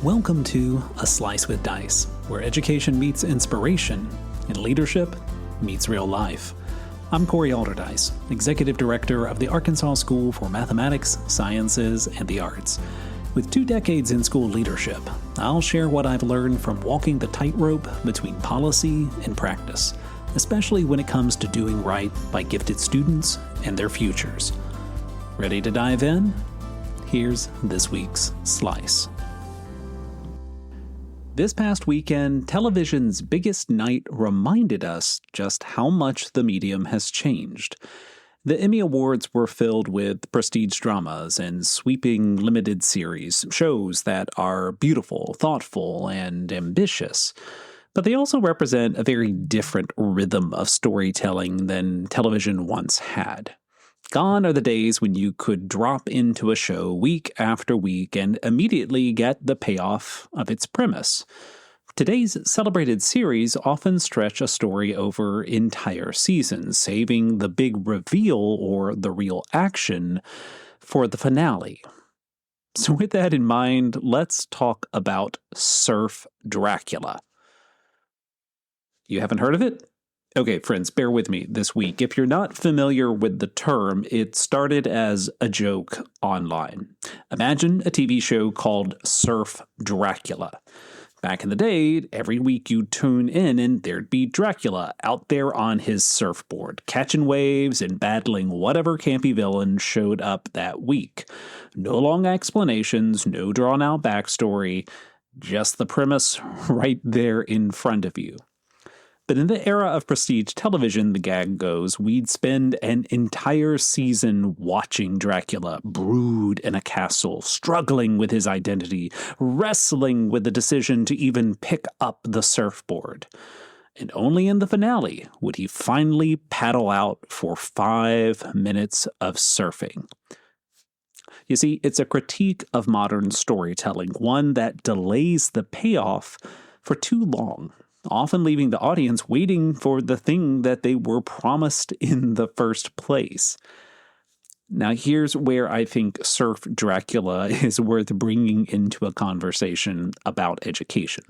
Welcome to A Slice with Dice, where education meets inspiration and leadership meets real life. I'm Corey Alderdice, Executive Director of the Arkansas School for Mathematics, Sciences, and the Arts. With 2 decades in school leadership, I'll share what I've learned from walking the tightrope between policy and practice, especially when it comes to doing right by gifted students and their futures. Ready to dive in? Here's this week's Slice. This past weekend, television's biggest night reminded us just how much the medium has changed. The Emmy Awards were filled with prestige dramas and sweeping limited series, shows that are beautiful, thoughtful, and ambitious. But they also represent a very different rhythm of storytelling than television once had. Gone are the days when you could drop into a show week after week and immediately get the payoff of its premise. Today's celebrated series often stretch a story over entire seasons, saving the big reveal or the real action for the finale. So with that in mind, let's talk about Surf Dracula. You haven't heard of it? Okay, friends, bear with me this week. If you're not familiar with the term, it started as a joke online. Imagine a TV show called Surf Dracula. Back in the day, every week you'd tune in and there'd be Dracula out there on his surfboard, catching waves and battling whatever campy villain showed up that week. No long explanations, no drawn-out backstory, just the premise right there in front of you. But in the era of prestige television, the gag goes, we'd spend an entire season watching Dracula brood in a castle, struggling with his identity, wrestling with the decision to even pick up the surfboard. And only in the finale would he finally paddle out for 5 minutes of surfing. You see, it's a critique of modern storytelling, one that delays the payoff for too long, often leaving the audience waiting for the thing that they were promised in the first place. Now, here's where I think Surf Dracula is worth bringing into a conversation about education.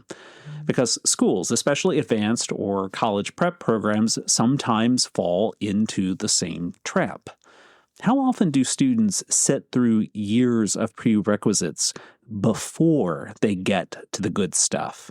Because schools, especially advanced or college prep programs, sometimes fall into the same trap. How often do students sit through years of prerequisites before they get to the good stuff?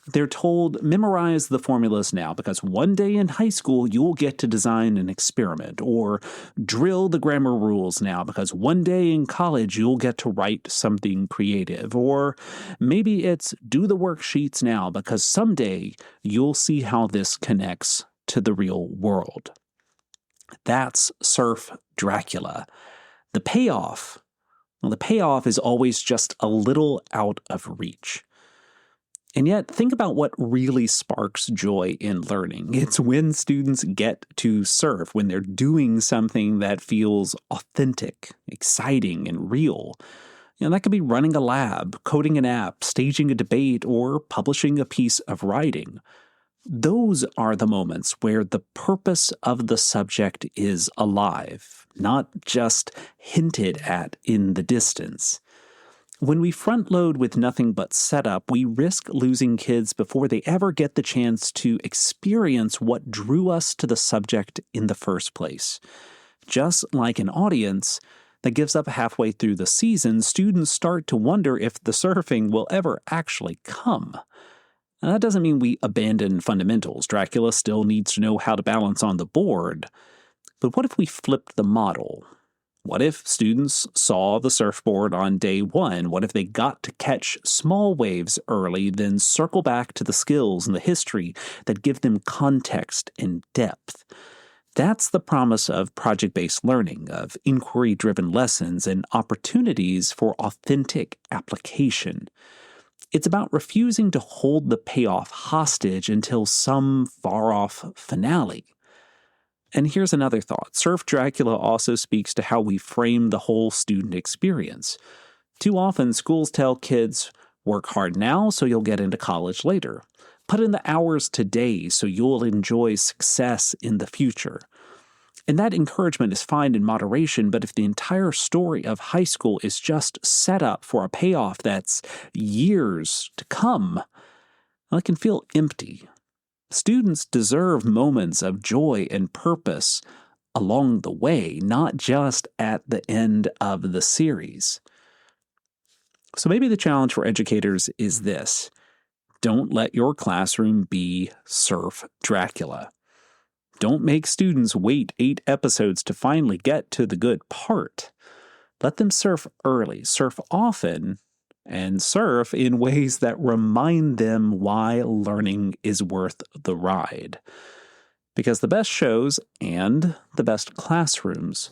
They're told, memorize the formulas now because one day in high school you'll get to design an experiment, or drill the grammar rules now because one day in college you'll get to write something creative, or maybe it's do the worksheets now because someday you'll see how this connects to the real world. That's Surf Dracula. The payoff is always just a little out of reach. And yet, think about what really sparks joy in learning. It's when students get to surf, when they're doing something that feels authentic, exciting, and real. That could be running a lab, coding an app, staging a debate, or publishing a piece of writing. Those are the moments where the purpose of the subject is alive, not just hinted at in the distance. When we front load with nothing but setup, we risk losing kids before they ever get the chance to experience what drew us to the subject in the first place. Just like an audience that gives up halfway through the season, students start to wonder if the surfing will ever actually come. Now, that doesn't mean we abandon fundamentals. Dracula still needs to know how to balance on the board. But what if we flipped the model? What if students saw the surfboard on day 1? What if they got to catch small waves early, then circle back to the skills and the history that give them context and depth? That's the promise of project-based learning, of inquiry-driven lessons and opportunities for authentic application. It's about refusing to hold the payoff hostage until some far-off finale. And here's another thought. Surf Dracula also speaks to how we frame the whole student experience. Too often, schools tell kids, work hard now so you'll get into college later. Put in the hours today so you'll enjoy success in the future. And that encouragement is fine in moderation, but if the entire story of high school is just set up for a payoff that's years to come, well, it can feel empty. Students deserve moments of joy and purpose along the way, not just at the end of the series. So maybe the challenge for educators is this: don't let your classroom be Surf Dracula. Don't make students wait 8 episodes to finally get to the good part. Let them surf early, surf often, and surf in ways that remind them why learning is worth the ride. Because the best shows and the best classrooms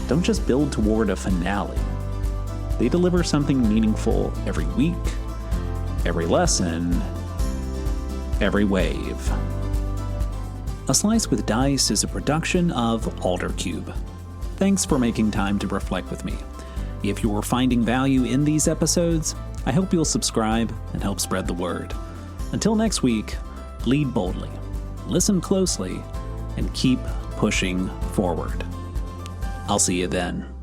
don't just build toward a finale. They deliver something meaningful every week, every lesson, every wave. A Slice with Dice is a production of Aldercube. Thanks for making time to reflect with me. If you're finding value in these episodes, I hope you'll subscribe and help spread the word. Until next week, lead boldly, listen closely, and keep pushing forward. I'll see you then.